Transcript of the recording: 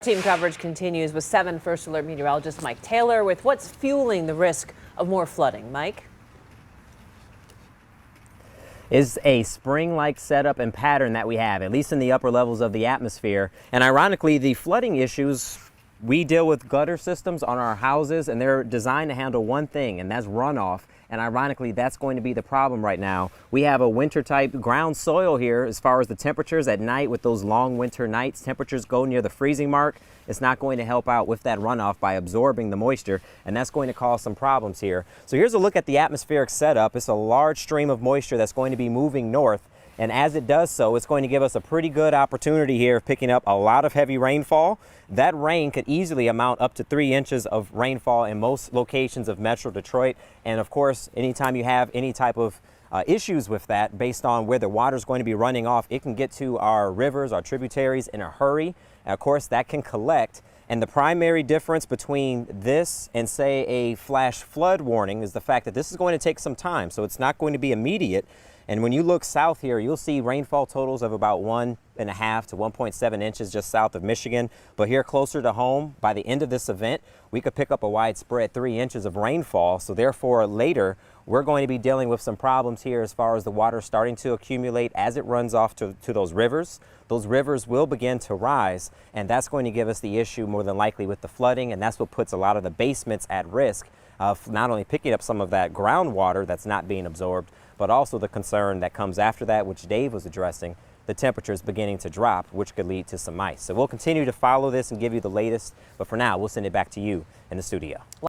Team coverage continues with 7 First Alert meteorologist Mike Taylor with what's fueling the risk of more flooding. Mike? Is a spring-like setup and pattern that we have, at least in the upper levels of the atmosphere. And ironically, the flooding issues, we deal with gutter systems on our houses, and they're designed to handle one thing, and that's runoff. And ironically, that's going to be the problem right now. We have a winter-type ground soil here as far as the temperatures at night. With those long winter nights, temperatures go near the freezing mark. It's not going to help out with that runoff by absorbing the moisture, and that's going to cause some problems here. So here's a look at the atmospheric setup. It's a large stream of moisture that's going to be moving north. And as it does so, it's going to give us a pretty good opportunity here of picking up a lot of heavy rainfall. That rain could easily amount up to 3 inches of rainfall in most locations of Metro Detroit. And of course, anytime you have any type of issues with that, based on where the water is going to be running off, it can get to our rivers, our tributaries in a hurry. And of course, that can collect. And the primary difference between this and, say, a flash flood warning is the fact that this is going to take some time. So it's not going to be immediate. And when you look south here, you'll see rainfall totals of about 1.5 to 1.7 inches just south of Michigan. But here closer to home, by the end of this event, we could pick up a widespread 3 inches of rainfall. So therefore, later, we're going to be dealing with some problems here as far as the water starting to accumulate as it runs off to those rivers. Those rivers will begin to rise, and that's going to give us the issue more than likely with the flooding, and that's what puts a lot of the basements at risk of not only picking up some of that groundwater that's not being absorbed, but also the concern that comes after that, which Dave was addressing, the temperatures beginning to drop, which could lead to some ice. So we'll continue to follow this and give you the latest, but for now, we'll send it back to you in the studio.